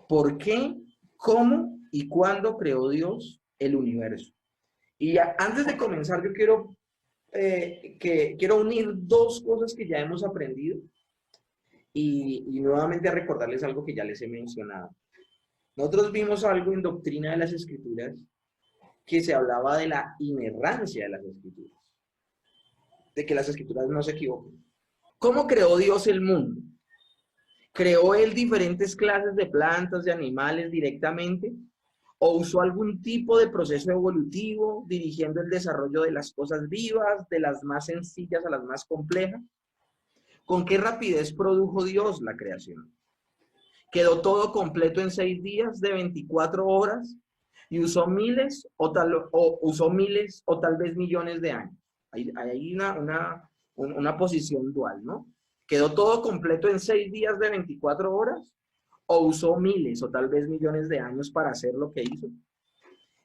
¿Por qué, cómo y cuándo creó Dios el universo? Y antes de comenzar, yo quiero unir dos cosas que ya hemos aprendido y nuevamente recordarles algo que ya les he mencionado. Nosotros vimos algo en Doctrina de las Escrituras que se hablaba de la inerrancia de las Escrituras, de que las Escrituras no se equivocan. ¿Cómo creó Dios el mundo? ¿Creó él diferentes clases de plantas, de animales directamente? ¿O usó algún tipo de proceso evolutivo dirigiendo el desarrollo de las cosas vivas, de las más sencillas a las más complejas? ¿Con qué rapidez produjo Dios la creación? ¿Quedó todo completo en 6 días de 24 horas y usó miles o tal vez millones de años? Hay una posición dual, ¿no? ¿Quedó todo completo en 6 días de 24 horas o usó miles o tal vez millones de años para hacer lo que hizo?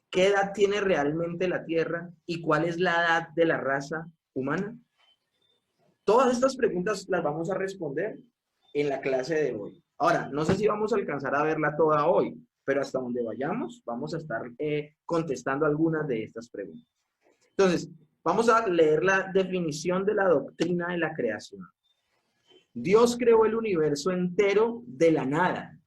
¿Qué edad tiene realmente la Tierra y cuál es la edad de la raza humana? Todas estas preguntas las vamos a responder en la clase de hoy. Ahora, no sé si vamos a alcanzar a verla toda hoy, pero hasta donde vayamos vamos a estar contestando algunas de estas preguntas. Entonces, vamos a leer la definición de la doctrina de la creación. Dios creó el universo entero de la nada,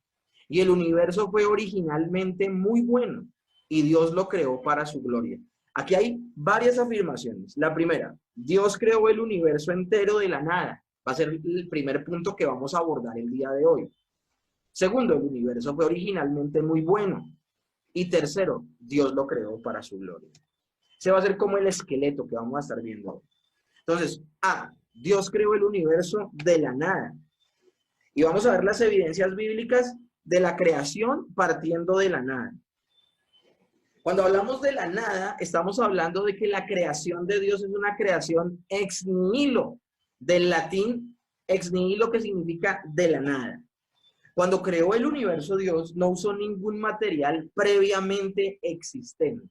y el universo fue originalmente muy bueno, y Dios lo creó para su gloria. Aquí hay varias afirmaciones. La primera, Dios creó el universo entero de la nada. Va a ser el primer punto que vamos a abordar el día de hoy. Segundo, el universo fue originalmente muy bueno. Y tercero, Dios lo creó para su gloria. Se va a hacer como el esqueleto que vamos a estar viendo hoy. Entonces, Dios creó el universo de la nada. Y vamos a ver las evidencias bíblicas de la creación partiendo de la nada. Cuando hablamos de la nada, estamos hablando de que la creación de Dios es una creación ex nihilo, del latín ex nihilo, que significa de la nada. Cuando creó el universo, Dios no usó ningún material previamente existente.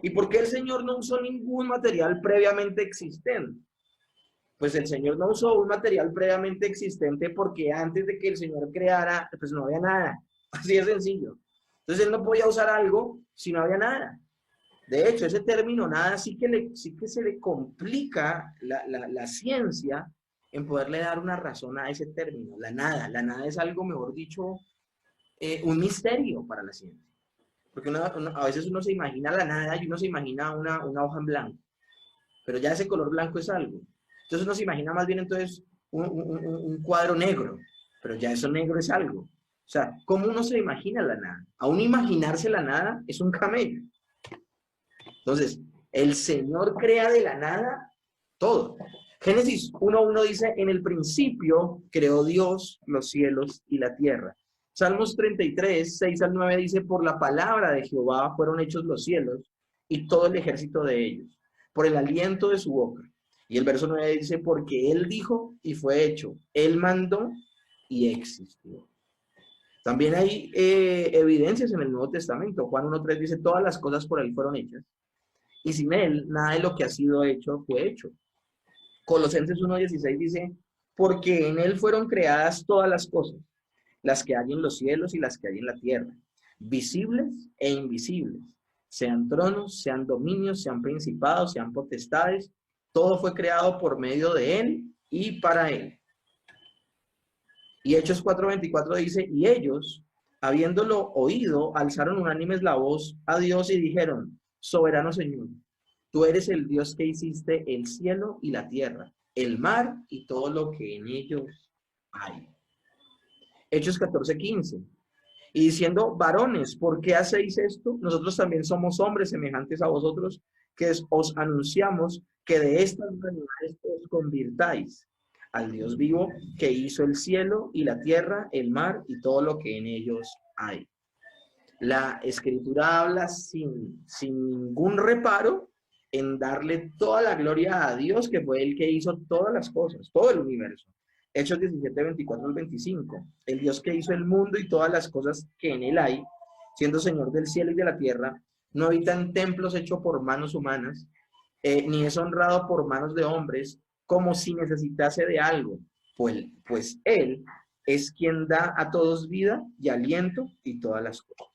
¿Y por qué el Señor no usó ningún material previamente existente? Pues el Señor no usó un material previamente existente porque antes de que el Señor creara, pues no había nada. Así de sencillo. Entonces él no podía usar algo si no había nada. De hecho, ese término nada sí que se le complica la ciencia en poderle dar una razón a ese término, la nada. La nada es algo, mejor dicho, un misterio para la ciencia. Porque a veces uno se imagina la nada y uno se imagina una hoja en blanco, pero ya ese color blanco es algo. Entonces uno se imagina más bien entonces un cuadro negro, pero ya eso negro es algo. O sea, ¿cómo uno se imagina la nada? Aún imaginarse la nada es un camello. Entonces, el Señor crea de la nada todo. Génesis 1:1 dice, en el principio creó Dios los cielos y la tierra. Salmos 33, 6-9 dice, por la palabra de Jehová fueron hechos los cielos y todo el ejército de ellos, por el aliento de su boca. Y el verso 9 dice, porque él dijo y fue hecho, él mandó y existió. También hay evidencias en el Nuevo Testamento. Juan 1:3 dice, todas las cosas por él fueron hechas y sin él nada de lo que ha sido hecho fue hecho. Colosenses 1:16 dice, porque en él fueron creadas todas las cosas, las que hay en los cielos y las que hay en la tierra, visibles e invisibles, sean tronos, sean dominios, sean principados, sean potestades, todo fue creado por medio de él y para él. Y Hechos 4:24 dice, y ellos, habiéndolo oído, alzaron unánimes la voz a Dios y dijeron, soberano Señor, tú eres el Dios que hiciste el cielo y la tierra, el mar y todo lo que en ellos hay. Hechos 14:15. Y diciendo, varones, ¿por qué hacéis esto? Nosotros también somos hombres semejantes a vosotros, que os anunciamos que de estas realidades os convirtáis al Dios vivo, que hizo el cielo y la tierra, el mar y todo lo que en ellos hay. La Escritura habla sin ningún reparo en darle toda la gloria a Dios, que fue el que hizo todas las cosas, todo el universo. Hechos 17:24-25. El Dios que hizo el mundo y todas las cosas que en él hay, siendo Señor del cielo y de la tierra, no habita en templos hechos por manos humanas, ni es honrado por manos de hombres, como si necesitase de algo, pues él es quien da a todos vida y aliento y todas las cosas.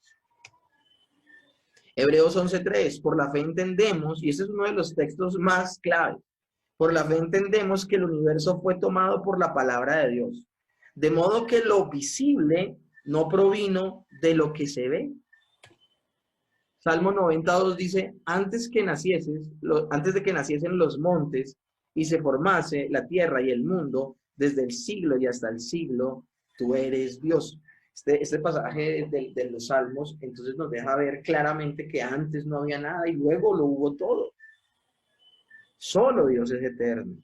Hebreos 11:3, por la fe entendemos, y este es uno de los textos más clave, por la fe entendemos que el universo fue tomado por la palabra de Dios, de modo que lo visible no provino de lo que se ve. Salmo 92 dice, antes de que naciesen los montes y se formase la tierra y el mundo, desde el siglo y hasta el siglo, tú eres Dios. Este pasaje de los Salmos, entonces nos deja ver claramente que antes no había nada y luego lo hubo todo. Solo Dios es eterno.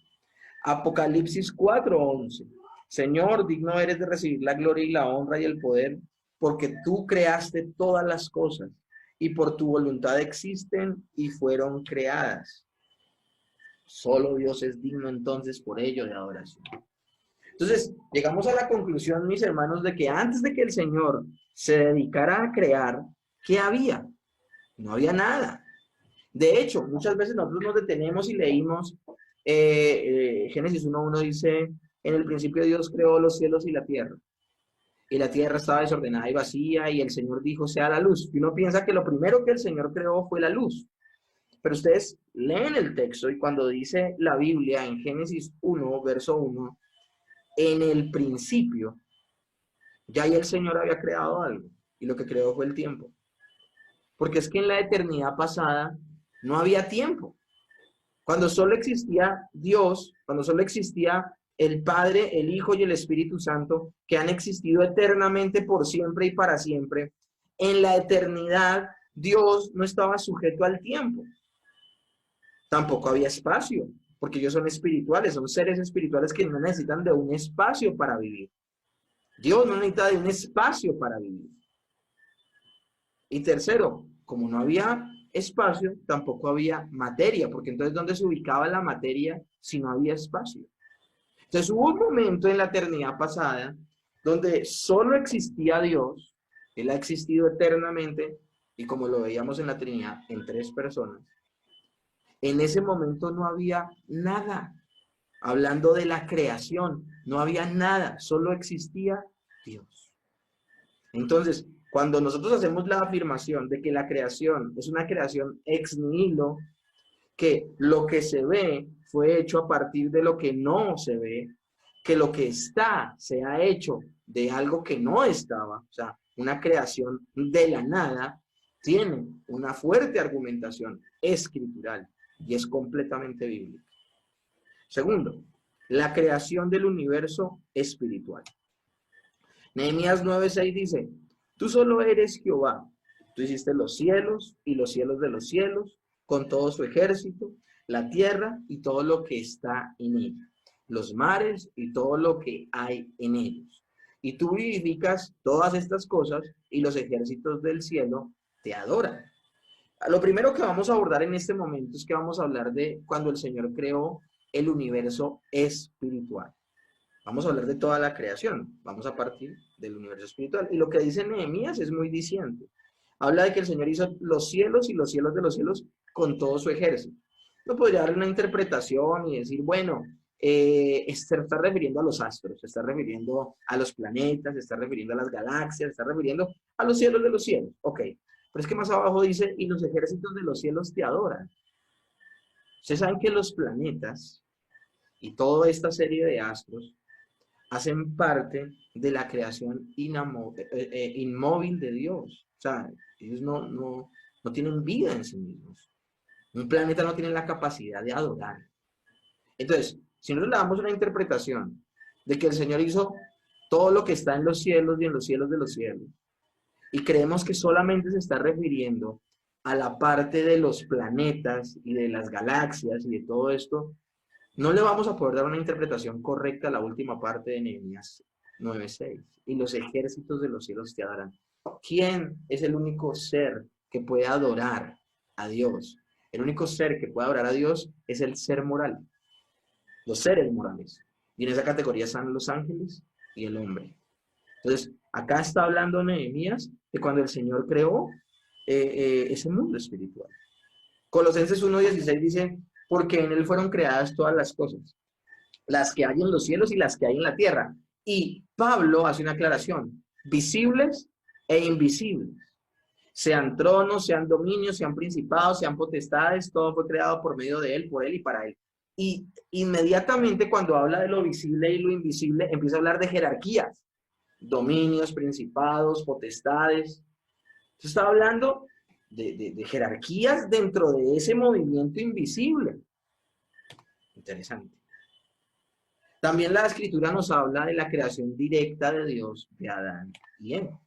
Apocalipsis 4:11. Señor, digno eres de recibir la gloria y la honra y el poder, porque tú creaste todas las cosas y por tu voluntad existen y fueron creadas. Solo Dios es digno entonces por ello de adoración. Entonces, llegamos a la conclusión, mis hermanos, de que antes de que el Señor se dedicara a crear, ¿qué había? No había nada. De hecho, muchas veces nosotros nos detenemos y leímos Génesis 1:1 dice, en el principio Dios creó los cielos y la tierra. Y la tierra estaba desordenada y vacía, y el Señor dijo, sea la luz. Y uno piensa que lo primero que el Señor creó fue la luz. Pero ustedes leen el texto y cuando dice la Biblia en Génesis 1, verso 1, en el principio, ya ahí el Señor había creado algo. Y lo que creó fue el tiempo. Porque es que en la eternidad pasada no había tiempo. Cuando solo existía Dios, cuando solo existía el Padre, el Hijo y el Espíritu Santo, que han existido eternamente por siempre y para siempre, en la eternidad Dios no estaba sujeto al tiempo. Tampoco había espacio, porque ellos son espirituales, son seres espirituales que no necesitan de un espacio para vivir. Dios no necesita de un espacio para vivir. Y tercero, como no había espacio, tampoco había materia, porque entonces ¿dónde se ubicaba la materia si no había espacio? Entonces hubo un momento en la eternidad pasada donde solo existía Dios, Él ha existido eternamente, y como lo veíamos en la Trinidad, en 3 personas. En ese momento no había nada. Hablando de la creación, no había nada, solo existía Dios. Entonces, cuando nosotros hacemos la afirmación de que la creación es una creación ex nihilo, que lo que se ve fue hecho a partir de lo que no se ve, que lo que está se ha hecho de algo que no estaba, o sea, una creación de la nada, tiene una fuerte argumentación escritural y es completamente bíblica. Segundo, la creación del universo espiritual. Nehemías 9:6 dice, tú solo eres Jehová, tú hiciste los cielos y los cielos de los cielos, con todo su ejército, la tierra y todo lo que está en ella, los mares y todo lo que hay en ellos. Y tú vivificas todas estas cosas y los ejércitos del cielo te adoran. Lo primero que vamos a abordar en este momento es que vamos a hablar de cuando el Señor creó el universo espiritual. Vamos a hablar de toda la creación, vamos a partir del universo espiritual. Y lo que dice Nehemías es muy diciente. Habla de que el Señor hizo los cielos y los cielos de los cielos con todo su ejército. No podría dar una interpretación y decir, bueno, se está refiriendo a los astros, se está refiriendo a los planetas, se está refiriendo a las galaxias, se está refiriendo a los cielos de los cielos. Ok, pero es que más abajo dice, y los ejércitos de los cielos te adoran. Ustedes saben que los planetas y toda esta serie de astros hacen parte de la creación inmóvil de Dios. O sea, ellos no tienen vida en sí mismos. Un planeta no tiene la capacidad de adorar. Entonces, si nosotros le damos una interpretación de que el Señor hizo todo lo que está en los cielos y en los cielos de los cielos, y creemos que solamente se está refiriendo a la parte de los planetas y de las galaxias y de todo esto, no le vamos a poder dar una interpretación correcta a la última parte de Nehemías 9:6. Y los ejércitos de los cielos te adoran. ¿Quién es el único ser que puede adorar a Dios? El único ser que puede adorar a Dios es el ser moral, los seres morales. Y en esa categoría están los ángeles y el hombre. Entonces, acá está hablando Nehemías de cuando el Señor creó ese mundo espiritual. Colosenses 1:16 dice, porque en él fueron creadas todas las cosas, las que hay en los cielos y las que hay en la tierra, Y Pablo hace una aclaración, visibles e invisibles. Sean tronos, sean dominios, sean principados, sean potestades, todo fue creado por medio de él, por él y para él. Y inmediatamente cuando habla de lo visible y lo invisible, empieza a hablar de jerarquías, dominios, principados, potestades. Se está hablando de jerarquías dentro de ese movimiento invisible. Interesante. También la escritura nos habla de la creación directa de Dios de Adán y Eva.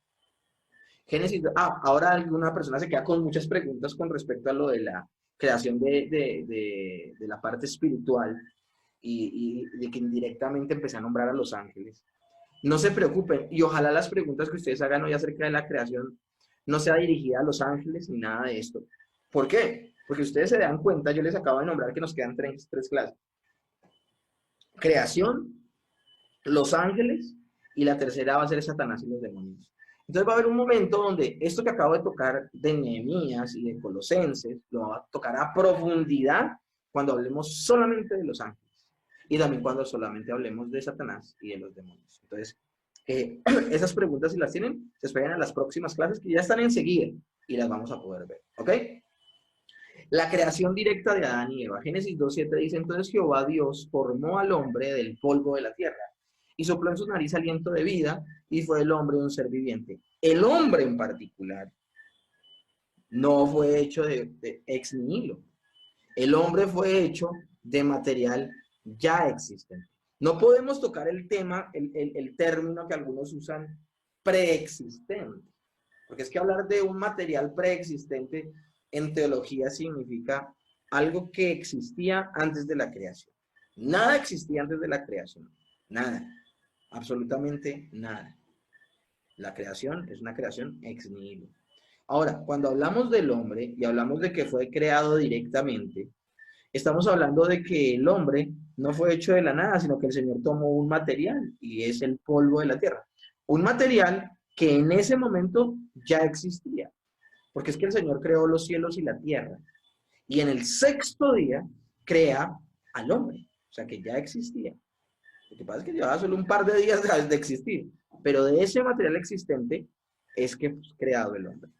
Génesis, ahora alguna persona se queda con muchas preguntas con respecto a lo de la creación de la parte espiritual y de que indirectamente empecé a nombrar a los ángeles. No se preocupen y ojalá las preguntas que ustedes hagan hoy acerca de la creación no sea dirigida a los ángeles ni nada de esto. ¿Por qué? Porque ustedes se dan cuenta, yo les acabo de nombrar que nos quedan tres clases. Creación, los ángeles y la tercera va a ser Satanás y los demonios. Entonces va a haber un momento donde esto que acabo de tocar de Nehemías y de Colosenses lo va a tocar a profundidad cuando hablemos solamente de los ángeles y también cuando solamente hablemos de Satanás y de los demonios. Entonces, esas preguntas, si las tienen, se esperan a las próximas clases que ya están enseguida y las vamos a poder ver. ¿Ok? La creación directa de Adán y Eva. Génesis 2:7 dice, entonces Jehová Dios formó al hombre del polvo de la tierra y sopló en su nariz aliento de vida y fue el hombre un ser viviente. El hombre en particular no fue hecho de ex nihilo. El hombre fue hecho de material ya existente. No podemos tocar el tema, el término que algunos usan, preexistente. Porque es que hablar de un material preexistente en teología significa algo que existía antes de la creación. Nada existía antes de la creación. Nada. Absolutamente nada. La creación es una creación ex nihilo. Ahora, cuando hablamos del hombre y hablamos de que fue creado directamente, estamos hablando de que el hombre no fue hecho de la nada, sino que el Señor tomó un material y es el polvo de la tierra. Un material que en ese momento ya existía, porque es que el Señor creó los cielos y la tierra. Y en el sexto día crea al hombre, o sea que ya existía. Lo que pasa es que llevaba solo un par de días de existir, pero de ese material existente es que fue creado el hombre.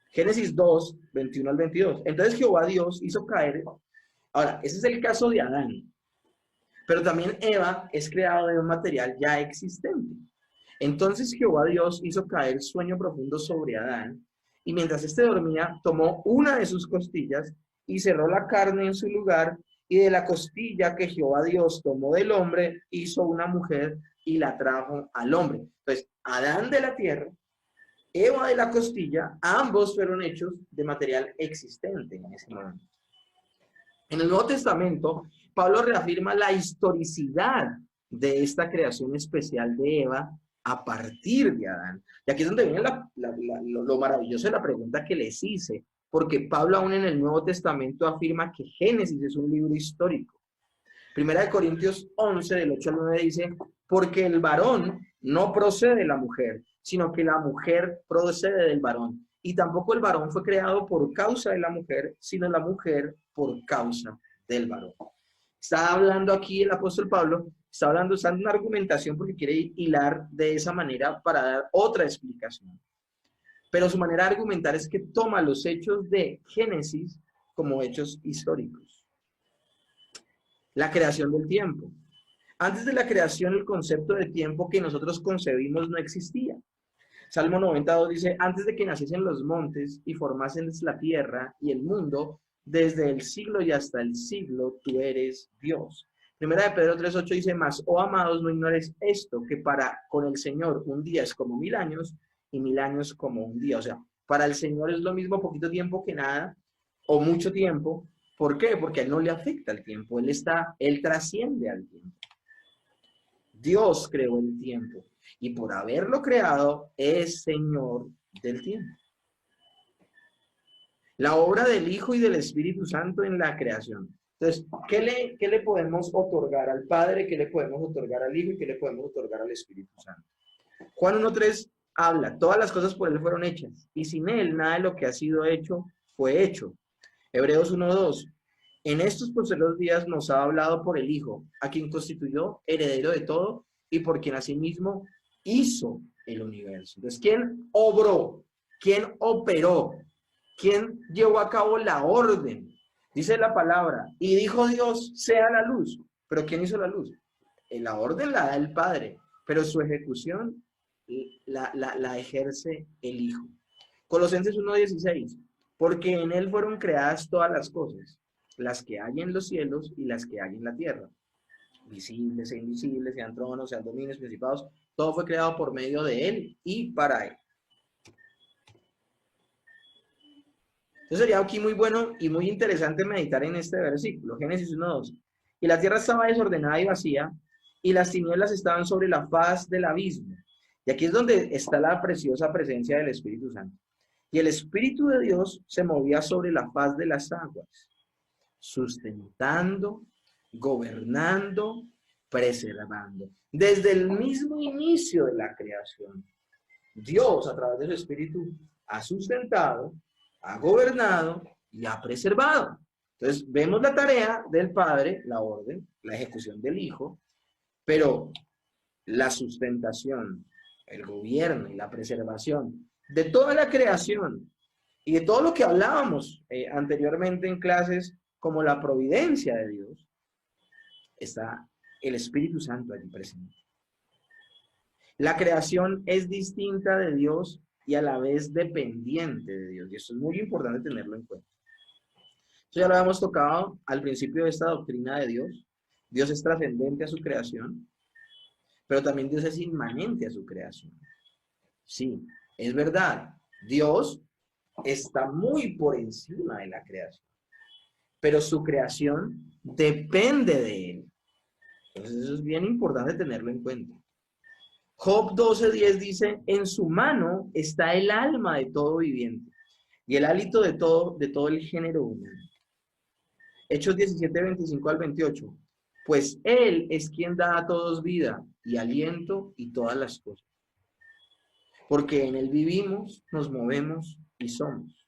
Génesis 2, 21 al 22. Entonces Jehová Dios hizo caer. Ahora, ese es el caso de Adán. Pero también Eva es creado de un material ya existente. Entonces Jehová Dios hizo caer sueño profundo sobre Adán, y mientras éste dormía, tomó una de sus costillas y cerró la carne en su lugar, y de la costilla que Jehová Dios tomó del hombre, hizo una mujer y la trajo al hombre. Entonces, Adán de la tierra, Eva de la costilla, ambos fueron hechos de material existente en ese momento. En el Nuevo Testamento, Pablo reafirma la historicidad de esta creación especial de Eva a partir de Adán. Y aquí es donde viene lo maravilloso de la pregunta que les hice, porque Pablo aún en el Nuevo Testamento afirma que Génesis es un libro histórico. Primera de Corintios 11, del 8 al 9 dice, porque el varón no procede de la mujer, sino que la mujer procede del varón. Y tampoco el varón fue creado por causa de la mujer, sino la mujer por causa del varón. Está hablando aquí el apóstol Pablo, está hablando, usando una argumentación porque quiere hilar de esa manera para dar otra explicación. Pero su manera de argumentar es que toma los hechos de Génesis como hechos históricos. La creación del tiempo. Antes de la creación, el concepto de tiempo que nosotros concebimos no existía. Salmo 92 dice, antes de que naciesen los montes y formasen la tierra y el mundo, desde el siglo y hasta el siglo, tú eres Dios. Primera de Pedro 3:8 dice, mas, oh amados, no ignores esto, que para con el Señor un día es como 1000 años y 1000 años como un día. O sea, para el Señor es lo mismo poquito tiempo que nada, o mucho tiempo. ¿Por qué? Porque a Él no le afecta el tiempo, Él trasciende al tiempo. Dios creó el tiempo y por haberlo creado es Señor del tiempo. La obra del Hijo y del Espíritu Santo en la creación. Entonces, ¿qué le podemos otorgar al Padre? ¿Qué le podemos otorgar al Hijo? ¿Y qué le podemos otorgar al Espíritu Santo? Juan 1:3 habla, todas las cosas por Él fueron hechas y sin Él nada de lo que ha sido hecho fue hecho. Hebreos 1:2. En estos posteriores días nos ha hablado por el Hijo, a quien constituyó heredero de todo y por quien asimismo hizo el universo. Entonces, ¿quién obró? ¿Quién operó? ¿Quién llevó a cabo la orden? Dice la palabra, y dijo Dios, sea la luz. ¿Pero quién hizo la luz? La orden la da el Padre, pero su ejecución la ejerce el Hijo. Colosenses 1:16, porque en Él fueron creadas todas las cosas, las que hay en los cielos y las que hay en la tierra, visibles e invisibles, sean tronos, sean dominios, principados, todo fue creado por medio de Él y para Él. Entonces sería aquí muy bueno y muy interesante meditar en este versículo, Génesis 1:12. Y la tierra estaba desordenada y vacía, y las tinieblas estaban sobre la faz del abismo. Y aquí es donde está la preciosa presencia del Espíritu Santo. Y el Espíritu de Dios se movía sobre la faz de las aguas, sustentando, gobernando, preservando. Desde el mismo inicio de la creación, Dios, a través de su Espíritu, ha sustentado, ha gobernado y ha preservado. Entonces, vemos la tarea del Padre, la orden, la ejecución del Hijo, pero la sustentación, el gobierno y la preservación de toda la creación y de todo lo que hablábamos anteriormente en clases, como la providencia de Dios, está el Espíritu Santo allí presente. La creación es distinta de Dios y a la vez dependiente de Dios. Y esto es muy importante tenerlo en cuenta. Eso ya lo habíamos tocado al principio de esta doctrina de Dios. Dios es trascendente a su creación, pero también Dios es inmanente a su creación. Sí, es verdad. Dios está muy por encima de la creación, pero su creación depende de Él. Entonces eso es bien importante tenerlo en cuenta. Job 12:10 dice, en su mano está el alma de todo viviente y el hálito de todo el género humano. Hechos 17:25-28, pues Él es quien da a todos vida y aliento y todas las cosas. Porque en Él vivimos, nos movemos y somos.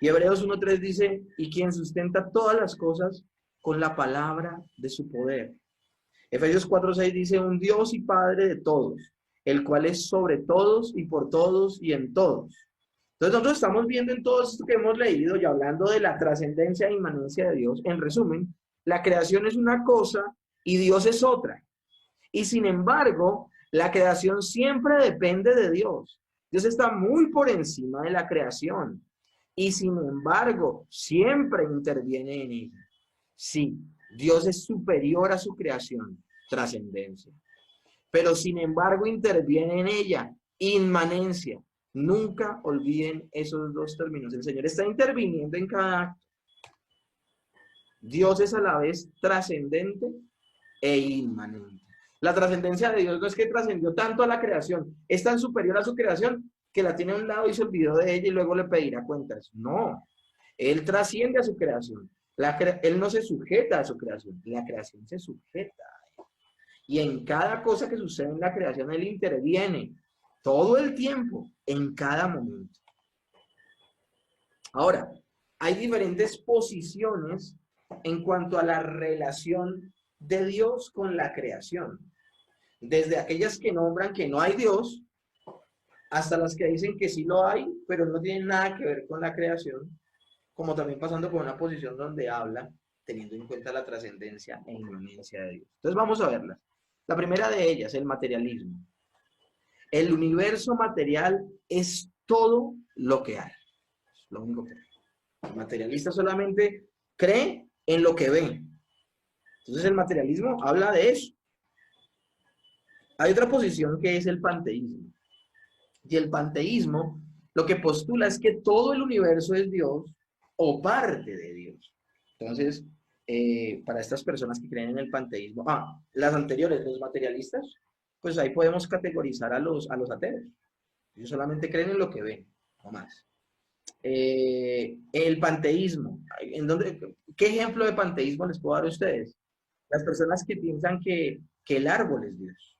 Y Hebreos 1:3 dice, y quien sustenta todas las cosas con la palabra de su poder. Efesios 4:6 dice, un Dios y Padre de todos, el cual es sobre todos y por todos y en todos. Entonces nosotros estamos viendo en todo esto que hemos leído y hablando de la trascendencia e inmanencia de Dios. En resumen, la creación es una cosa y Dios es otra. Y sin embargo, la creación siempre depende de Dios. Dios está muy por encima de la creación. Y sin embargo, siempre interviene en ella. Sí, Dios es superior a su creación, trascendencia. Pero sin embargo interviene en ella, inmanencia. Nunca olviden esos dos términos. El Señor está interviniendo en cada acto. Dios es a la vez trascendente e inmanente. La trascendencia de Dios no es que trascendió tanto a la creación, es tan superior a su creación que la tiene a un lado y se olvidó de ella y luego le pedirá cuentas. No, Él trasciende a su creación. Él no se sujeta a su creación, la creación se sujeta a Él. Y en cada cosa que sucede en la creación, Él interviene todo el tiempo, en cada momento. Ahora, hay diferentes posiciones en cuanto a la relación de Dios con la creación. Desde aquellas que nombran que no hay Dios, hasta las que dicen que sí lo hay, pero no tienen nada que ver con la creación, como también pasando por una posición donde habla, teniendo en cuenta la trascendencia e inmanencia de Dios. Entonces vamos a verlas. La primera de ellas, el materialismo. El universo material es todo lo que hay. Es lo único que hay. El materialista solamente cree en lo que ve. Entonces el materialismo habla de eso. Hay otra posición que es el panteísmo. Y el panteísmo lo que postula es que todo el universo es Dios o parte de Dios. Entonces, para estas personas que creen en el panteísmo, las anteriores, los materialistas, pues ahí podemos categorizar a los ateos. Ellos solamente creen en lo que ven, no más. El panteísmo, ¿qué ejemplo de panteísmo les puedo dar a ustedes? Las personas que piensan que el árbol es Dios.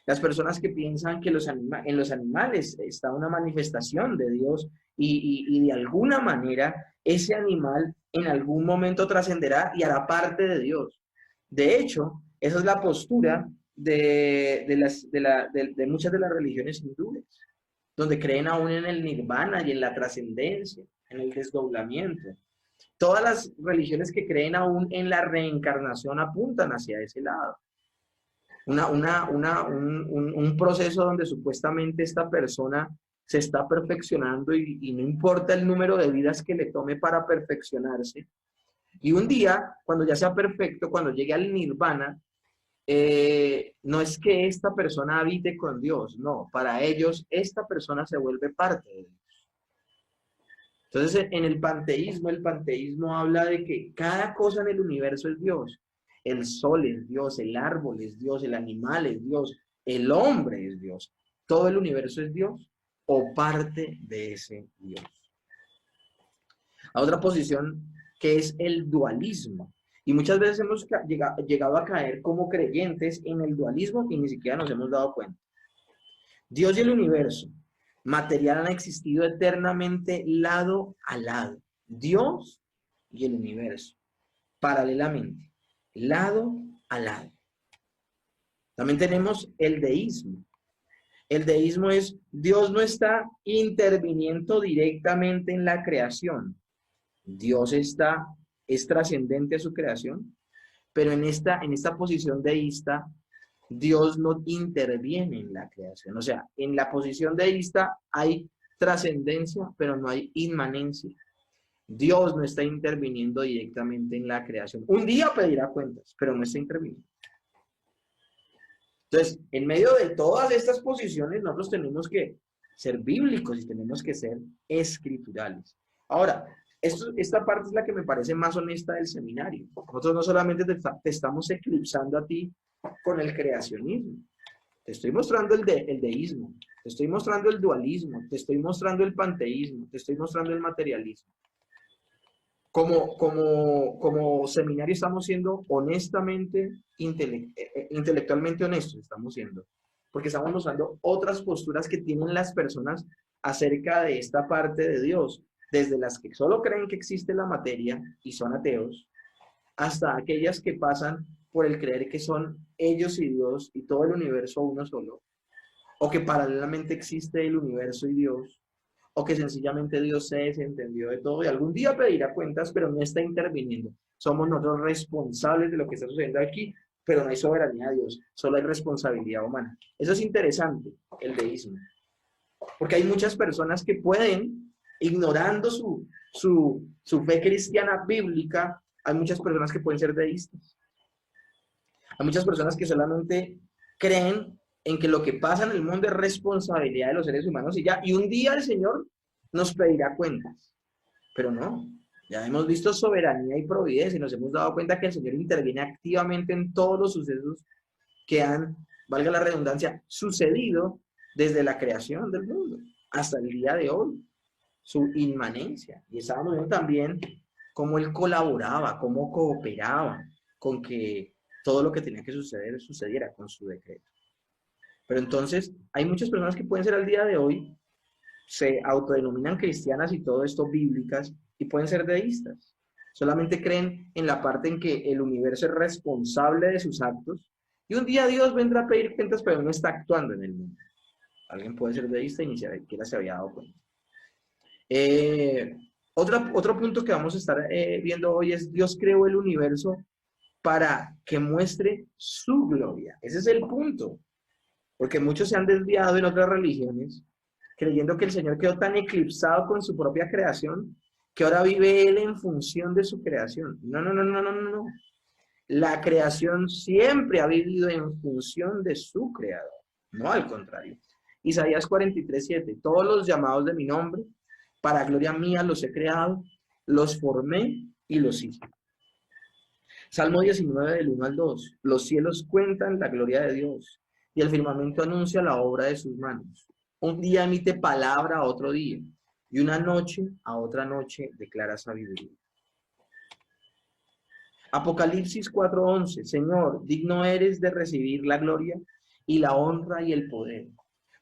Las personas que piensan que en los animales está una manifestación de Dios y de alguna manera ese animal en algún momento trascenderá y hará parte de Dios. De hecho, esa es la postura de muchas de las religiones hindúes, donde creen aún en el nirvana y en la trascendencia, en el desdoblamiento. Todas las religiones que creen aún en la reencarnación apuntan hacia ese lado. Un proceso donde supuestamente esta persona se está perfeccionando y no importa el número de vidas que le tome para perfeccionarse. Y un día, cuando ya sea perfecto, cuando llegue al nirvana, no es que esta persona habite con Dios, no, para ellos esta persona se vuelve parte de Dios. Entonces, en el panteísmo habla de que cada cosa en el universo es Dios. El sol es Dios, el árbol es Dios, el animal es Dios, el hombre es Dios. Todo el universo es Dios o parte de ese Dios. A otra posición que es el dualismo. Y muchas veces hemos llegado a caer como creyentes en el dualismo y ni siquiera nos hemos dado cuenta. Dios y el universo material han existido eternamente lado a lado. Dios y el universo, paralelamente, lado a lado. También tenemos el deísmo. El deísmo es Dios no está interviniendo directamente en la creación. Dios es trascendente a su creación, pero en esta posición deísta, Dios no interviene en la creación. O sea, en la posición deísta hay trascendencia, pero no hay inmanencia. Dios no está interviniendo directamente en la creación. Un día pedirá cuentas, pero no está interviniendo. Entonces, en medio de todas estas posiciones, nosotros tenemos que ser bíblicos y tenemos que ser escriturales. Ahora, esta parte es la que me parece más honesta del seminario. Nosotros no solamente te estamos eclipsando a ti con el creacionismo, te estoy mostrando el deísmo, te estoy mostrando el dualismo, te estoy mostrando el panteísmo, te estoy mostrando el materialismo. Como seminario estamos siendo honestamente, intelectualmente honestos, estamos siendo, porque estamos mostrando otras posturas que tienen las personas acerca de esta parte de Dios, desde las que solo creen que existe la materia y son ateos, hasta aquellas que pasan por el creer que son ellos y Dios y todo el universo uno solo, o que paralelamente existe el universo y Dios, o que sencillamente Dios se desentendió de todo y algún día pedirá cuentas, pero no está interviniendo. Somos nosotros responsables de lo que está sucediendo aquí, pero no hay soberanía de Dios, solo hay responsabilidad humana. Eso es interesante, el deísmo, porque hay muchas personas que pueden, ignorando su fe cristiana bíblica, hay muchas personas que pueden ser deístas. Hay muchas personas que solamente creen en que lo que pasa en el mundo es responsabilidad de los seres humanos y ya, y un día el Señor nos pedirá cuentas. Pero no, ya hemos visto soberanía y providencia y nos hemos dado cuenta que el Señor interviene activamente en todos los sucesos que han, valga la redundancia, sucedido desde la creación del mundo hasta el día de hoy, su inmanencia. Y estábamos viendo también cómo Él colaboraba, cómo cooperaba con que todo lo que tenía que suceder sucediera con su decreto. Pero entonces hay muchas personas que pueden ser al día de hoy, se autodenominan cristianas y todo esto bíblicas, y pueden ser deístas. Solamente creen en la parte en que el universo es responsable de sus actos, y un día Dios vendrá a pedir cuentas, pero no está actuando en el mundo. Alguien puede ser deísta y ni siquiera se había dado cuenta. Otro punto que vamos a estar viendo hoy es Dios creó el universo para que muestre su gloria. Ese es el punto. Porque muchos se han desviado en otras religiones, creyendo que el Señor quedó tan eclipsado con su propia creación, que ahora vive Él en función de su creación. No, no, no, no, no, no. La creación siempre ha vivido en función de su creador, no al contrario. Isaías 43:7, todos los llamados de mi nombre, para gloria mía los he creado, los formé y los hice. Salmo 19 del 1 al 2, los cielos cuentan la gloria de Dios y el firmamento anuncia la obra de sus manos. Un día emite palabra a otro día, y una noche a otra noche declara sabiduría. Apocalipsis 4:11, Señor, digno eres de recibir la gloria y la honra y el poder,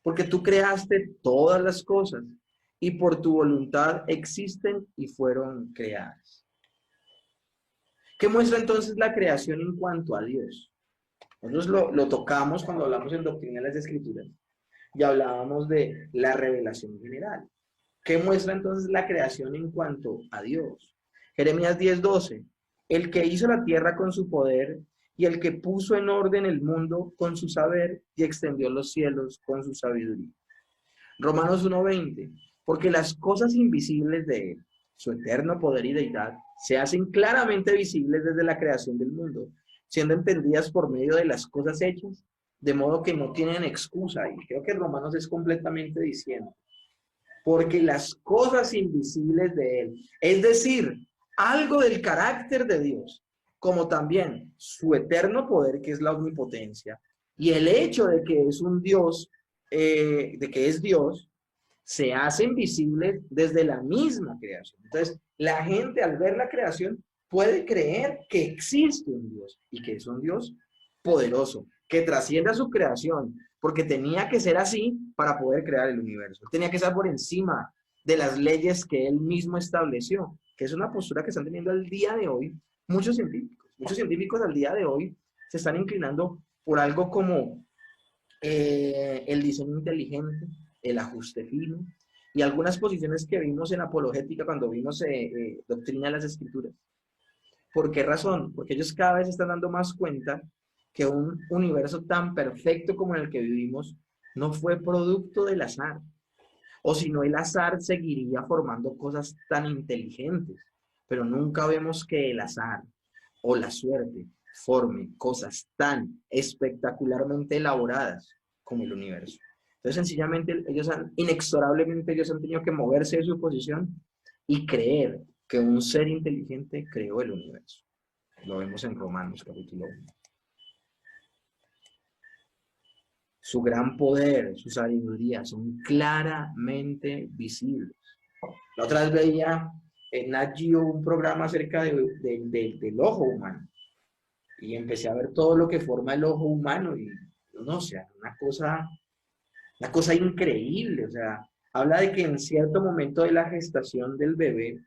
porque tú creaste todas las cosas, y por tu voluntad existen y fueron creadas. ¿Qué muestra entonces la creación en cuanto a Dios? Nosotros lo tocamos cuando hablamos en Doctrina de las Escrituras y hablábamos de la revelación general. ¿Qué muestra entonces la creación en cuanto a Dios? Jeremías 10:12, el que hizo la tierra con su poder y el que puso en orden el mundo con su saber y extendió los cielos con su sabiduría. Romanos 1:20, porque las cosas invisibles de él, su eterno poder y deidad, se hacen claramente visibles desde la creación del mundo, siendo entendidas por medio de las cosas hechas, de modo que no tienen excusa. Y creo que Romanos es completamente diciendo, porque las cosas invisibles de él, es decir, algo del carácter de Dios, como también su eterno poder, que es la omnipotencia, y el hecho de que es un Dios, de que es Dios, se hacen visibles desde la misma creación. Entonces, la gente al ver la creación puede creer que existe un Dios y que es un Dios poderoso, que trasciende a su creación, porque tenía que ser así para poder crear el universo. Tenía que estar por encima de las leyes que él mismo estableció, que es una postura que están teniendo al día de hoy muchos científicos. Muchos científicos al día de hoy se están inclinando por algo como el diseño inteligente, el ajuste fino y algunas posiciones que vimos en apologética cuando vimos doctrina de las escrituras. ¿Por qué razón? Porque ellos cada vez están dando más cuenta que un universo tan perfecto como en el que vivimos no fue producto del azar, o si no el azar seguiría formando cosas tan inteligentes, pero nunca vemos que el azar o la suerte forme cosas tan espectacularmente elaboradas como el universo. Entonces, sencillamente, inexorablemente, ellos han tenido que moverse de su posición y creer que un ser inteligente creó el universo. Lo vemos en Romanos capítulo 1. Su gran poder, su sabiduría son claramente visibles. La otra vez veía en Nat Geo un programa acerca del ojo humano y empecé a ver todo lo que forma el ojo humano y no, o sea, una cosa increíble, o sea, habla de que en cierto momento de la gestación del bebé,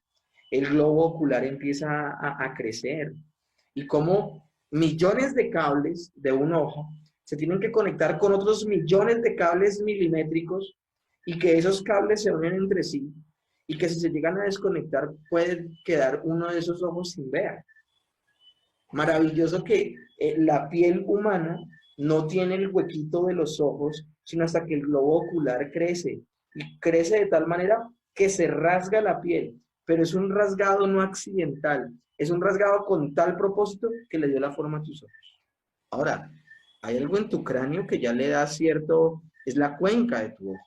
el globo ocular empieza a crecer y cómo millones de cables de un ojo se tienen que conectar con otros millones de cables milimétricos y que esos cables se unen entre sí y que si se llegan a desconectar puede quedar uno de esos ojos sin ver. Maravilloso que la piel humana no tiene el huequito de los ojos, sino hasta que el globo ocular crece. Y crece de tal manera que se rasga la piel, pero es un rasgado no accidental, es un rasgado con tal propósito que le dio la forma a tus ojos. Ahora, hay algo en tu cráneo que ya le da cierto, es la cuenca de tu ojo,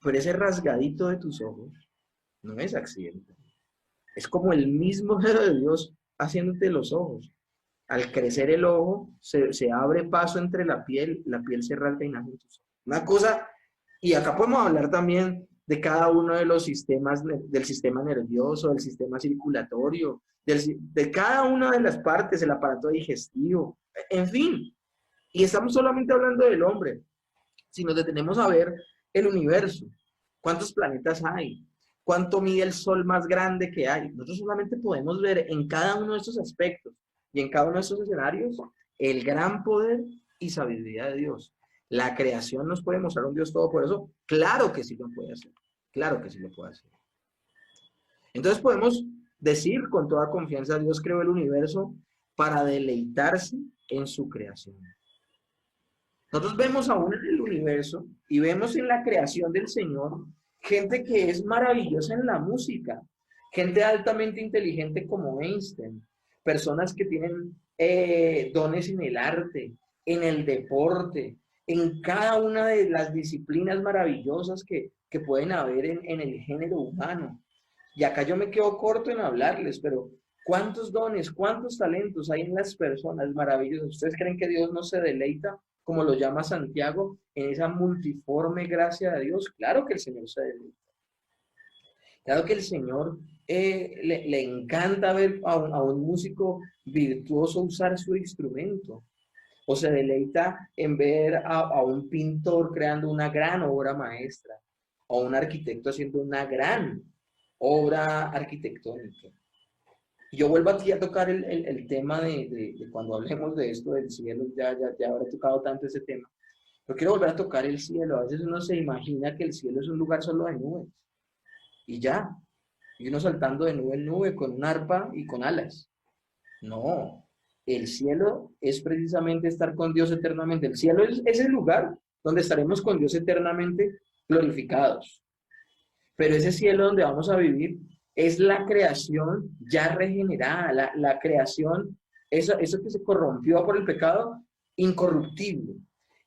pero ese rasgadito de tus ojos no es accidental. Es como el mismo dedo de Dios haciéndote los ojos. Al crecer el ojo, se abre paso entre la piel se rasga y nace en tus ojos. Una cosa, y acá podemos hablar también de cada uno de los sistemas, del sistema nervioso, del sistema circulatorio, de cada una de las partes, el aparato digestivo, en fin. Y estamos solamente hablando del hombre. Si nos detenemos a ver el universo, ¿cuántos planetas hay? ¿Cuánto mide el sol más grande que hay? Nosotros solamente podemos ver en cada uno de estos aspectos y en cada uno de estos escenarios el gran poder y sabiduría de Dios. ¿La creación nos puede mostrar un Dios todopoderoso? Claro que sí lo puede hacer. Claro que sí lo puede hacer. Entonces podemos decir con toda confianza, Dios creó el universo para deleitarse en su creación. Nosotros vemos aún en el universo y vemos en la creación del Señor gente que es maravillosa en la música, gente altamente inteligente como Einstein, personas que tienen dones en el arte, en el deporte, en cada una de las disciplinas maravillosas que pueden haber en el género humano. Y acá yo me quedo corto en hablarles, pero ¿cuántos dones, cuántos talentos hay en las personas maravillosas? ¿Ustedes creen que Dios no se deleita, como lo llama Santiago, en esa multiforme gracia de Dios? Claro que el Señor se deleita. Claro que el Señor le encanta ver a un músico virtuoso usar su instrumento. O se deleita en ver a un pintor creando una gran obra maestra. O un arquitecto haciendo una gran obra arquitectónica. Yo vuelvo aquí a tocar el tema de cuando hablemos de esto del cielo, ya habré tocado tanto ese tema. Pero quiero volver a tocar el cielo. A veces uno se imagina que el cielo es un lugar solo de nubes y ya. Y uno saltando de nube en nube con un arpa y con alas. No, el cielo es precisamente estar con Dios eternamente. El cielo es el lugar donde estaremos con Dios eternamente glorificados. Pero ese cielo donde vamos a vivir es la creación ya regenerada, la creación, eso que se corrompió por el pecado, incorruptible.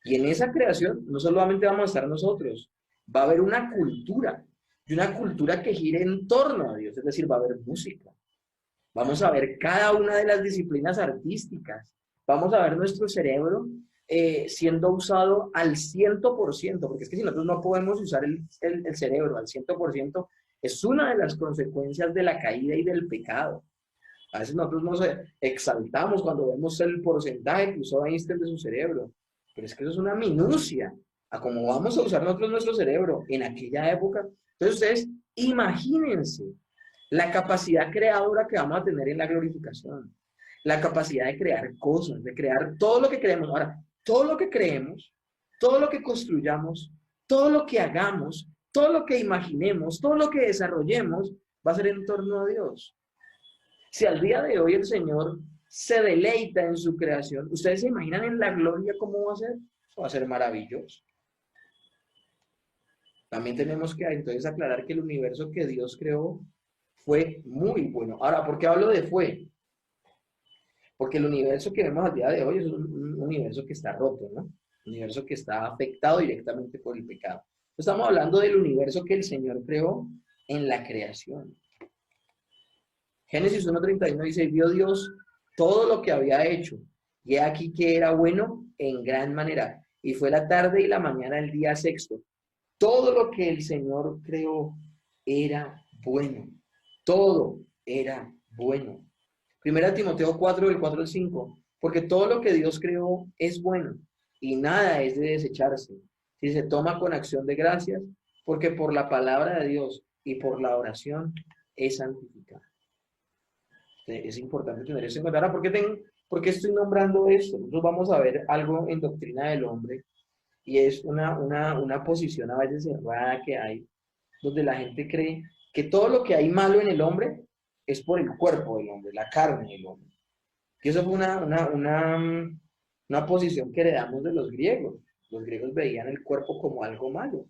Y en esa creación no solamente vamos a estar nosotros, va a haber una cultura, y una cultura que gire en torno a Dios, es decir, va a haber música, vamos a ver cada una de las disciplinas artísticas, vamos a ver nuestro cerebro siendo usado al 100%, porque es que si nosotros no podemos usar el cerebro al 100%, es una de las consecuencias de la caída y del pecado. A veces nosotros nos exaltamos cuando vemos el porcentaje que usó Einstein de su cerebro, pero es que eso es una minucia a cómo vamos a usar nosotros nuestro cerebro en aquella época. Entonces ustedes imagínense la capacidad creadora que vamos a tener en la glorificación, la capacidad de crear cosas, de crear todo lo que creemos. Ahora, todo lo que creemos, todo lo que construyamos, todo lo que hagamos, todo lo que imaginemos, todo lo que desarrollemos, va a ser en torno a Dios. Si al día de hoy el Señor se deleita en su creación, ¿ustedes se imaginan en la gloria cómo va a ser? Va a ser maravilloso. También tenemos que entonces aclarar que el universo que Dios creó fue muy bueno. Ahora, ¿por qué hablo de fue? Porque el universo que vemos al día de hoy es un universo que está roto, ¿no? Un universo que está afectado directamente por el pecado. Estamos hablando del universo que el Señor creó en la creación. Génesis 1:31 dice, vio Dios todo lo que había hecho, y he aquí que era bueno en gran manera. Y fue la tarde y la mañana del día sexto. Todo lo que el Señor creó era bueno. Todo era bueno. Primera Timoteo 4, del 4 al 5. Porque todo lo que Dios creó es bueno y nada es de desecharse si se toma con acción de gracias, porque por la palabra de Dios y por la oración es santificado. Es importante tener eso en cuenta. Ahora, ¿por qué estoy nombrando esto? Nosotros vamos a ver algo en doctrina del hombre y es una posición a veces cerrada que hay, donde la gente cree que todo lo que hay malo en el hombre es por el cuerpo del hombre, la carne del hombre. Y eso fue una posición que heredamos de los griegos. Los griegos veían el cuerpo como algo malo.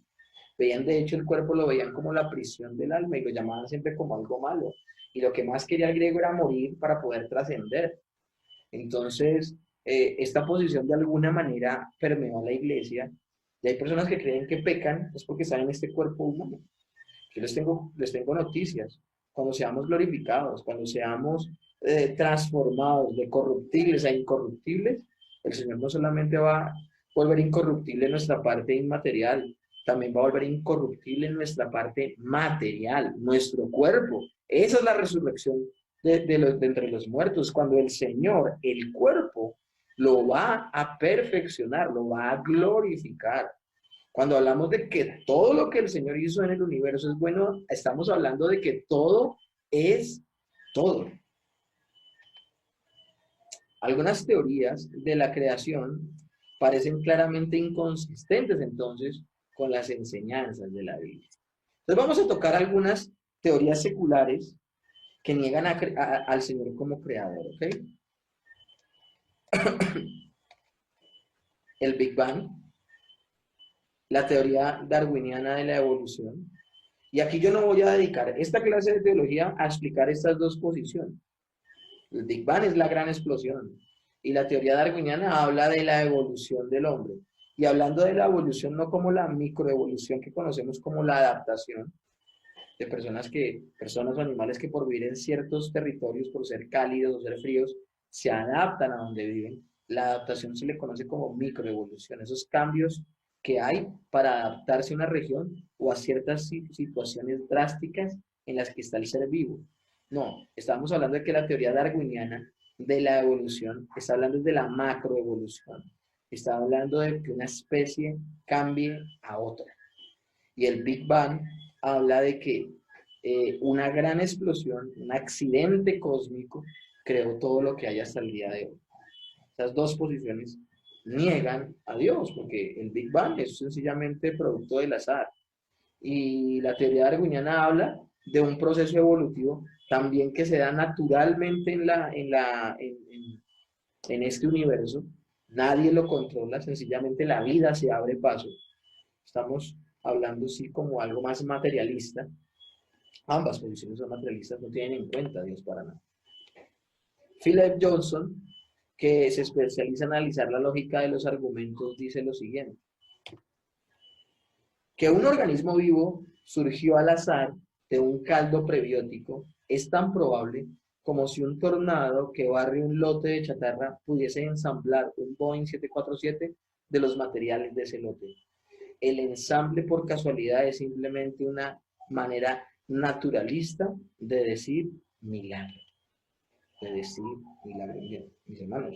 Veían, de hecho, el cuerpo lo veían como la prisión del alma y lo llamaban siempre como algo malo. Y lo que más quería el griego era morir para poder trascender. Entonces, esta posición de alguna manera permeó a la iglesia. Y hay personas que creen que pecan es porque están en este cuerpo humano. Yo les tengo noticias. Cuando seamos glorificados, cuando seamos transformados de corruptibles a incorruptibles, el Señor no solamente va a volver incorruptible nuestra parte inmaterial, también va a volver incorruptible nuestra parte material, nuestro cuerpo. Esa es la resurrección de entre los muertos, cuando el Señor, el cuerpo, lo va a perfeccionar, lo va a glorificar. Cuando hablamos de que todo lo que el Señor hizo en el universo es bueno, estamos hablando de que todo es todo. Algunas teorías de la creación parecen claramente inconsistentes entonces con las enseñanzas de la Biblia. Entonces vamos a tocar algunas teorías seculares que niegan al Señor como creador, ¿ok? El Big Bang, la teoría darwiniana de la evolución. Y aquí yo no voy a dedicar esta clase de teología a explicar estas dos posiciones. El Big Bang es la gran explosión y la teoría darwiniana habla de la evolución del hombre. Y hablando de la evolución no como la microevolución que conocemos como la adaptación de personas o animales que por vivir en ciertos territorios, por ser cálidos o ser fríos, se adaptan a donde viven. La adaptación se le conoce como microevolución, esos cambios que hay para adaptarse a una región o a ciertas situaciones drásticas en las que está el ser vivo. No, estamos hablando de que la teoría darwiniana de la evolución está hablando de la macroevolución. Está hablando de que una especie cambie a otra. Y el Big Bang habla de que una gran explosión, un accidente cósmico, creó todo lo que hay hasta el día de hoy. Estas dos posiciones niegan a Dios, porque el Big Bang es sencillamente producto del azar. Y la teoría darwiniana habla de un proceso evolutivo también que se da naturalmente en este universo. Nadie lo controla, sencillamente la vida se abre paso. Estamos hablando sí como algo más materialista. Ambas posiciones son materialistas, no tienen en cuenta a Dios para nada. Philip Johnson, que se especializa en analizar la lógica de los argumentos, dice lo siguiente: que un organismo vivo surgió al azar de un caldo prebiótico es tan probable como si un tornado que barre un lote de chatarra pudiese ensamblar un Boeing 747 de los materiales de ese lote. El ensamble por casualidad es simplemente una manera naturalista de decir milagro. De decir milagro. Mis hermanos,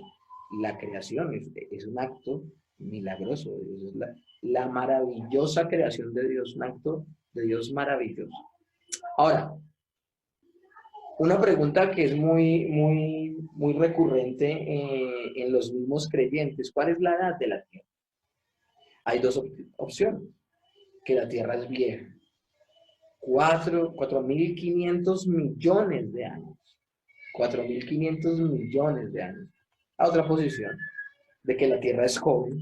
la creación es un acto milagroso. Es la maravillosa creación de Dios, un acto de Dios maravilloso. Ahora, una pregunta que es muy recurrente en los mismos creyentes: ¿cuál es la edad de la Tierra? Hay dos opciones: que la Tierra es vieja, 4.500 millones de años. 4.500 millones de años. A otra posición, de que la Tierra es joven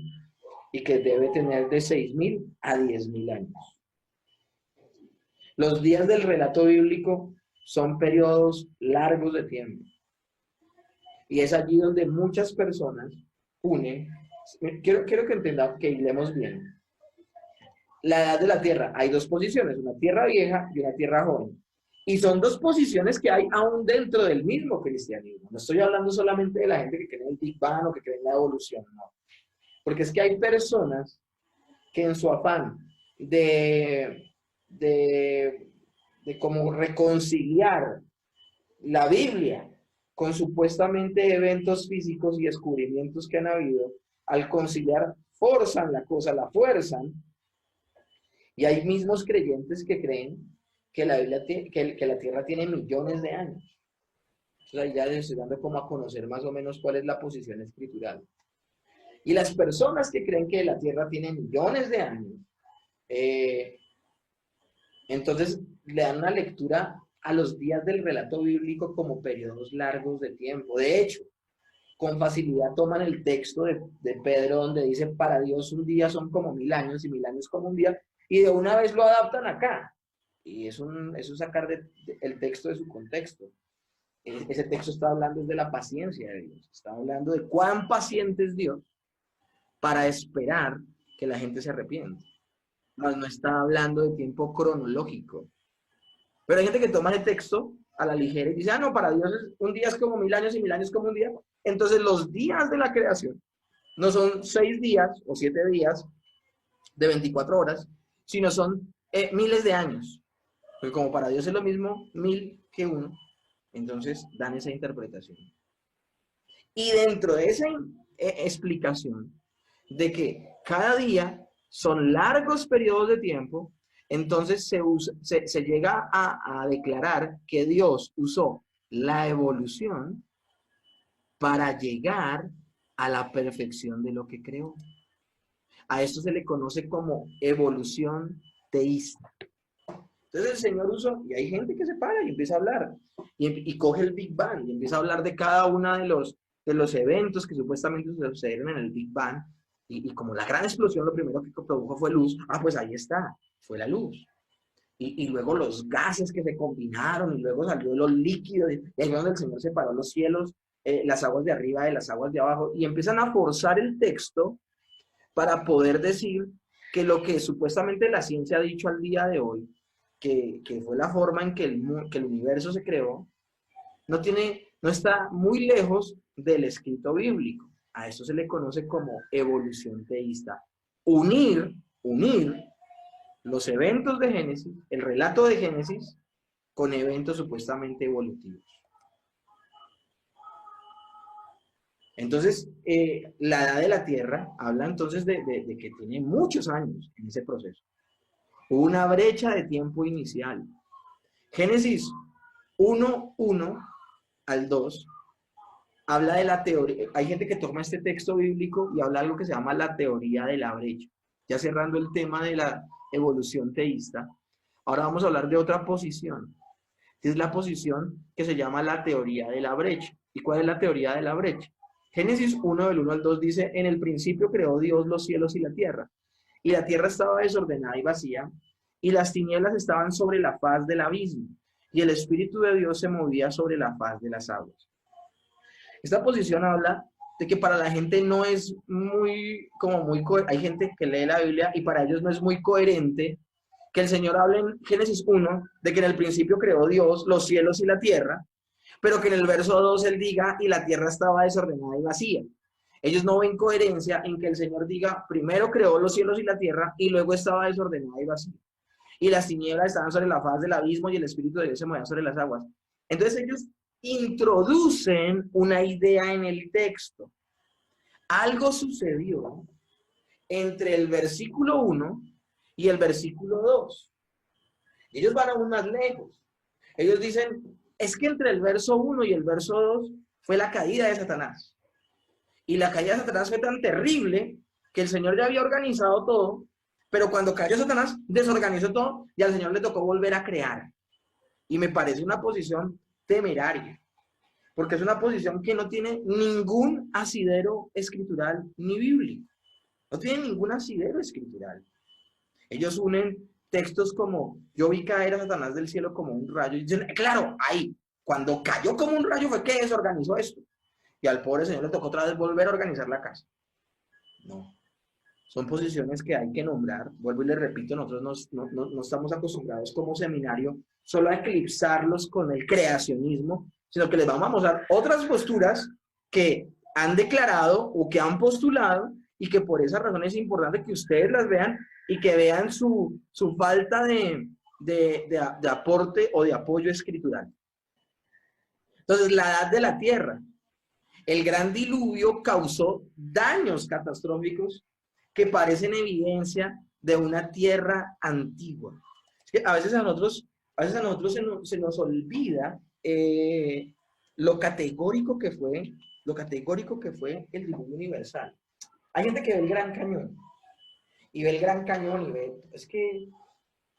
y que debe tener de 6.000 a 10.000 años. Los días del relato bíblico son periodos largos de tiempo. Y es allí donde muchas personas unen. Quiero que entendamos, que hilemos bien. La edad de la Tierra, hay dos posiciones: una Tierra vieja y una Tierra joven. Y son dos posiciones que hay aún dentro del mismo cristianismo. No estoy hablando solamente de la gente que cree en el Big Bang o que cree en la evolución, no. Porque es que hay personas que en su afán de como reconciliar la Biblia con supuestamente eventos físicos y descubrimientos que han habido, al conciliar, forzan la cosa, la fuerzan. Y hay mismos creyentes que creen que la Biblia que la Tierra tiene millones de años. Entonces ahí ya les estoy dando como a conocer más o menos cuál es la posición escritural. Y las personas que creen que la Tierra tiene millones de años, entonces le dan una lectura a los días del relato bíblico como periodos largos de tiempo. De hecho, con facilidad toman el texto de Pedro donde dice: para Dios un día son como 1.000 años y 1.000 años como un día, y de una vez lo adaptan acá. Y eso es sacar el texto de su contexto. Ese texto está hablando de la paciencia de Dios. Está hablando de cuán paciente es Dios para esperar que la gente se arrepienta. No está hablando de tiempo cronológico. Pero hay gente que toma el texto a la ligera y dice: ah, no, para Dios un día es como 1.000 años y 1.000 años como un día. Entonces los días de la creación no son 6 días o 7 días de 24 horas, sino son miles de años. Porque como para Dios es lo mismo 1.000 que 1, entonces dan esa interpretación. Y dentro de esa explicación de que cada día son largos periodos de tiempo, entonces se llega a declarar que Dios usó la evolución para llegar a la perfección de lo que creó. A esto se le conoce como evolución teísta. Entonces el Señor usó, y hay gente que se para y empieza a hablar, y coge el Big Bang, y empieza a hablar de cada uno de los eventos que supuestamente sucedieron en el Big Bang, y como la gran explosión lo primero que produjo fue luz, pues ahí está, fue la luz. Y luego los gases que se combinaron, y luego salió los líquidos, y ahí es donde el Señor separó los cielos, las aguas de arriba de las aguas de abajo, y empiezan a forzar el texto para poder decir que lo que supuestamente la ciencia ha dicho al día de hoy, que fue la forma en que el universo se creó, no está muy lejos del escrito bíblico. A esto se le conoce como evolución teísta. Unir los eventos de Génesis, el relato de Génesis, con eventos supuestamente evolutivos. Entonces, la edad de la Tierra habla entonces de que tiene muchos años en ese proceso. Hubo una brecha de tiempo inicial. Génesis 1:1 al 2 habla de la teoría. Hay gente que toma este texto bíblico y habla de algo que se llama la teoría de la brecha. Ya cerrando el tema de la evolución teísta, ahora vamos a hablar de otra posición. Es la posición que se llama la teoría de la brecha. ¿Y cuál es la teoría de la brecha? Génesis 1:1 al 2 dice, en el principio creó Dios los cielos y la tierra estaba desordenada y vacía, y las tinieblas estaban sobre la faz del abismo, y el Espíritu de Dios se movía sobre la faz de las aguas. Esta posición habla de que para la gente no es muy, hay gente que lee la Biblia y para ellos no es muy coherente que el Señor hable en Génesis 1 de que en el principio creó Dios los cielos y la tierra, pero que en el verso 2 Él diga, y la tierra estaba desordenada y vacía. Ellos no ven coherencia en que el Señor diga, primero creó los cielos y la tierra, y luego estaba desordenada y vacía. Y las tinieblas estaban sobre la faz del abismo, y el Espíritu de Dios se movía sobre las aguas. Entonces ellos introducen una idea en el texto. Algo sucedió entre el versículo 1 y el versículo 2. Ellos van aún más lejos. Ellos dicen, es que entre el verso 1 y el verso 2 fue la caída de Satanás. Y la caída de Satanás fue tan terrible que el Señor ya había organizado todo, pero cuando cayó Satanás, desorganizó todo y al Señor le tocó volver a crear. Y me parece una posición temeraria, porque es una posición que no tiene ningún asidero escritural ni bíblico. No tiene ningún asidero escritural. Ellos unen textos como, yo vi caer a Satanás del cielo como un rayo. Y dicen, claro, ahí, cuando cayó como un rayo fue que desorganizó esto. Y al pobre Señor le tocó otra vez volver a organizar la casa. No. Son posiciones que hay que nombrar. Vuelvo y les repito, nosotros no estamos acostumbrados como seminario solo a eclipsarlos con el creacionismo, sino que les vamos a mostrar otras posturas que han declarado o que han postulado y que por esa razón es importante que ustedes las vean y que vean su falta de aporte o de apoyo escritural. Entonces, la edad de la tierra. El gran diluvio causó daños catastróficos que parecen evidencia de una tierra antigua. Es que a veces a nosotros se nos olvida lo categórico que fue el diluvio universal. Hay gente que ve el Gran Cañón y ve el Gran Cañón y ve, es que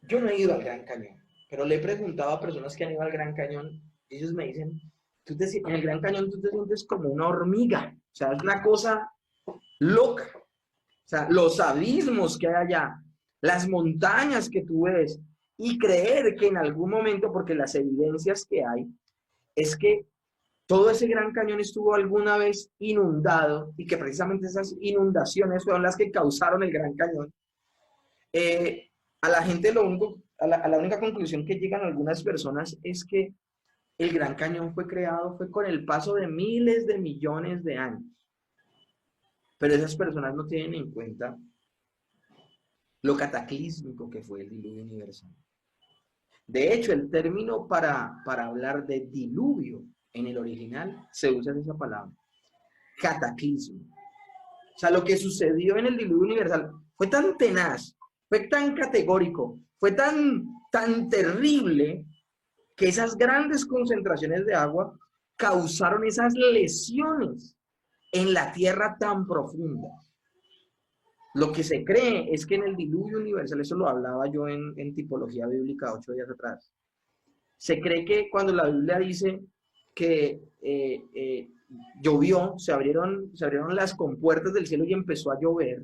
yo no he ido al Gran Cañón, pero le he preguntado a personas que han ido al Gran Cañón y ellos me dicen, en el Gran Cañón tú te sientes como una hormiga, o sea, es una cosa loca. O sea, los abismos que hay allá, las montañas que tú ves, y creer que en algún momento, porque las evidencias que hay, es que todo ese Gran Cañón estuvo alguna vez inundado y que precisamente esas inundaciones fueron las que causaron el Gran Cañón. A la gente a la única conclusión que llegan algunas personas es que el Gran Cañón fue con el paso de miles de millones de años. Pero esas personas no tienen en cuenta lo cataclísmico que fue el diluvio universal. De hecho, el término para hablar de diluvio en el original se usa esa palabra, cataclismo. O sea, lo que sucedió en el diluvio universal fue tan tenaz, fue tan categórico, fue tan terrible, que esas grandes concentraciones de agua causaron esas lesiones en la tierra tan profunda. Lo que se cree es que en el diluvio universal, eso lo hablaba yo en Tipología Bíblica 8 días atrás, se cree que cuando la Biblia dice que llovió, se abrieron las compuertas del cielo y empezó a llover,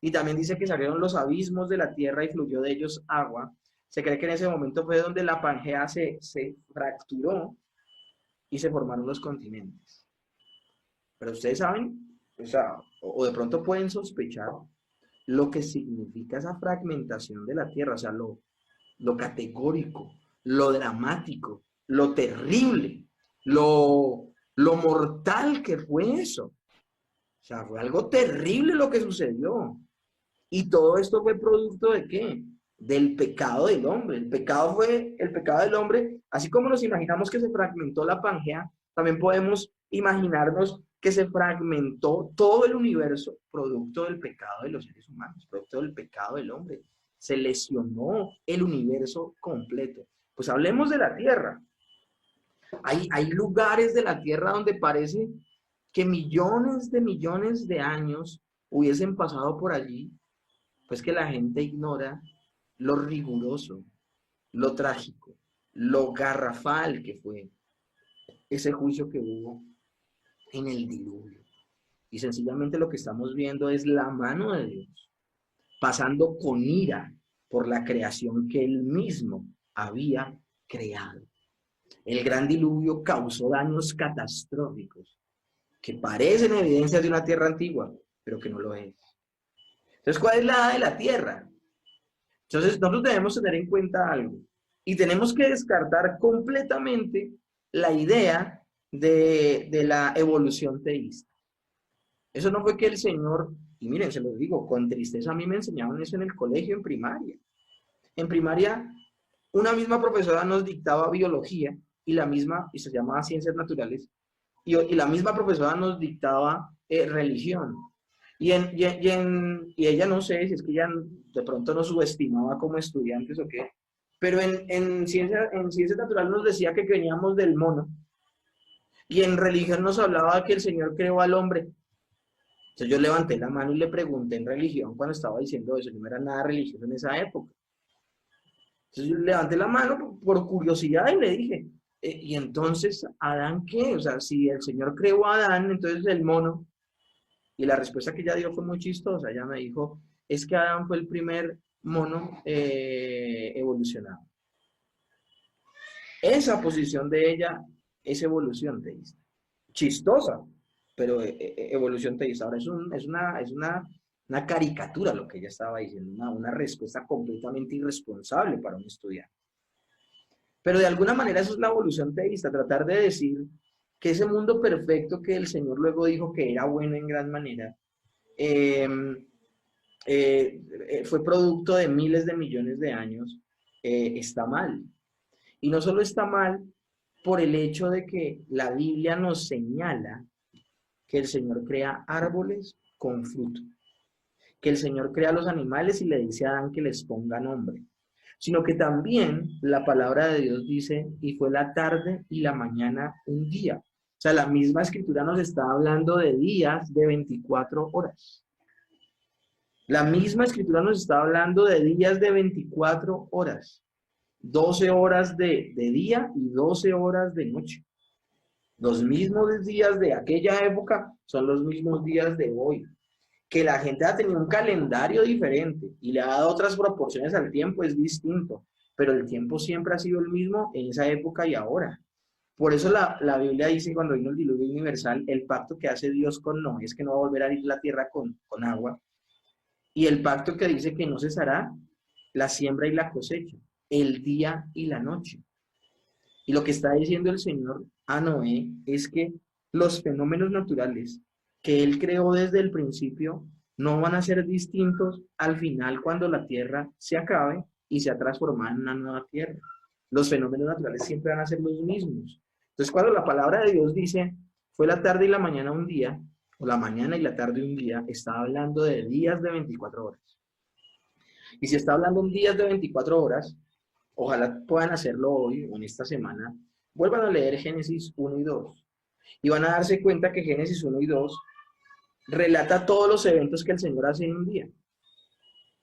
y también dice que se abrieron los abismos de la tierra y fluyó de ellos agua. Se cree que en ese momento fue donde la Pangea se fracturó y se formaron los continentes. Pero ustedes saben, o sea, o de pronto pueden sospechar lo que significa esa fragmentación de la tierra, o sea, lo categórico, lo dramático, lo terrible, lo mortal que fue eso. O sea, fue algo terrible lo que sucedió. Y todo esto fue producto ¿de qué? Del pecado del hombre. El pecado del hombre, así como nos imaginamos que se fragmentó la Pangea, también podemos imaginarnos que se fragmentó todo el universo producto del pecado de los seres humanos, producto del pecado del hombre. Se lesionó el universo completo. Pues hablemos de la Tierra. Hay lugares de la Tierra donde parece que millones de años hubiesen pasado por allí, pues que la gente ignora lo riguroso, lo trágico, lo garrafal que fue ese juicio que hubo en el diluvio. Y sencillamente lo que estamos viendo es la mano de Dios pasando con ira por la creación que él mismo había creado. El gran diluvio causó daños catastróficos que parecen evidencias de una tierra antigua, pero que no lo es. Entonces, ¿cuál es la edad de la tierra? Entonces, nosotros debemos tener en cuenta algo y tenemos que descartar completamente la idea de la evolución teísta. Eso no fue que el Señor, y miren, se lo digo, con tristeza a mí me enseñaban eso en el colegio, en primaria. En primaria, una misma profesora nos dictaba biología y la misma, y se llamaba ciencias naturales, y la misma profesora nos dictaba religión. Y ella no sé si es que ella de pronto nos subestimaba como estudiantes o qué, pero en ciencias naturales nos decía que veníamos del mono, y en religión nos hablaba que el Señor creó al hombre. Entonces yo levanté la mano y le pregunté en religión cuando estaba diciendo eso, yo no era nada religioso en esa época. Entonces yo levanté la mano por curiosidad y le dije, ¿y entonces Adán qué? O sea, si el Señor creó a Adán, entonces el mono. Y la respuesta que ella dio fue muy chistosa. Ella me dijo, es que Adán fue el primer mono evolucionado. Esa posición de ella es evolución teísta. Chistosa, pero evolución teísta. Ahora es una caricatura lo que ella estaba diciendo, una respuesta completamente irresponsable para un estudiante. Pero de alguna manera eso es la evolución teísta, tratar de decir que ese mundo perfecto que el Señor luego dijo que era bueno en gran manera, eh, fue producto de miles de millones de años, está mal. Y no solo está mal por el hecho de que la Biblia nos señala que el Señor crea árboles con fruto, que el Señor crea los animales y le dice a Adán que les ponga nombre, sino que también la palabra de Dios dice, y fue la tarde y la mañana un día. O sea, la misma escritura nos está hablando de días de 24 horas. La misma escritura nos está hablando de días de 24 horas. 12 horas de día y 12 horas de noche. Los mismos días de aquella época son los mismos días de hoy. Que la gente ha tenido un calendario diferente y le ha dado otras proporciones al tiempo es distinto, pero el tiempo siempre ha sido el mismo en esa época y ahora. Por eso la Biblia dice cuando vino el diluvio universal, el pacto que hace Dios con Noé es que no va a volver a ir la tierra con agua, y el pacto que dice que no cesará la siembra y la cosecha, el día y la noche. Y lo que está diciendo el Señor a Noé es que los fenómenos naturales que Él creó desde el principio no van a ser distintos al final cuando la tierra se acabe y se ha transformado en una nueva tierra. Los fenómenos naturales siempre van a ser los mismos. Entonces, cuando la palabra de Dios dice, fue la tarde y la mañana un día, o la mañana y la tarde un día, está hablando de días de 24 horas. Y si está hablando en días de 24 horas, ojalá puedan hacerlo hoy o en esta semana, vuelvan a leer Génesis 1 y 2. Y van a darse cuenta que Génesis 1 y 2 relata todos los eventos que el Señor hace en un día.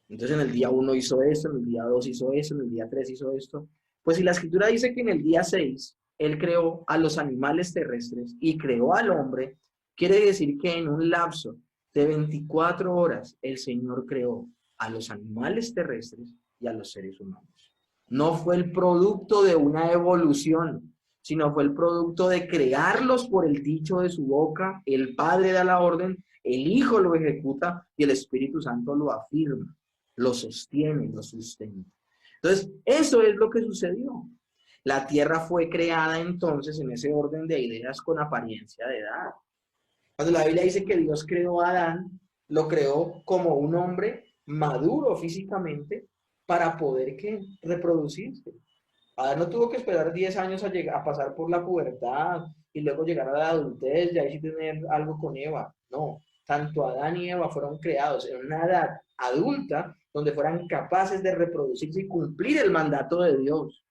Entonces en el día 1 hizo esto, en el día 2 hizo esto, en el día 3 hizo esto. Pues si la Escritura dice que en el día 6 Él creó a los animales terrestres y creó al hombre, quiere decir que en un lapso de 24 horas el Señor creó a los animales terrestres y a los seres humanos. No fue el producto de una evolución, sino fue el producto de crearlos por el dicho de su boca. El Padre da la orden, el Hijo lo ejecuta y el Espíritu Santo lo afirma, lo sostiene, lo sustenta. Entonces, eso es lo que sucedió. La tierra fue creada entonces en ese orden de ideas con apariencia de edad. Cuando la Biblia dice que Dios creó a Adán, lo creó como un hombre maduro físicamente para poder reproducirse. Adán no tuvo que esperar 10 años a pasar por la pubertad y luego llegar a la adultez y ahí sí tener algo con Eva. No, tanto Adán y Eva fueron creados en una edad adulta donde fueran capaces de reproducirse y cumplir el mandato de Dios.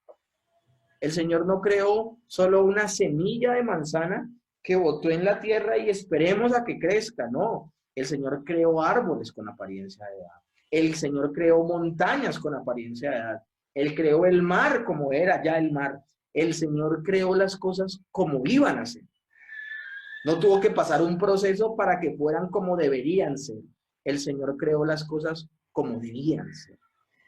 El Señor no creó solo una semilla de manzana que botó en la tierra y esperemos a que crezca, no. El Señor creó árboles con apariencia de edad. El Señor creó montañas con apariencia de edad. Él creó el mar como era ya el mar. El Señor creó las cosas como iban a ser. No tuvo que pasar un proceso para que fueran como deberían ser. El Señor creó las cosas como debían ser.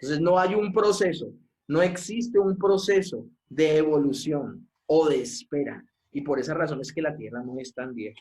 Entonces no hay un proceso, no existe un proceso de evolución o de espera. Y por esa razón es que la Tierra no es tan vieja.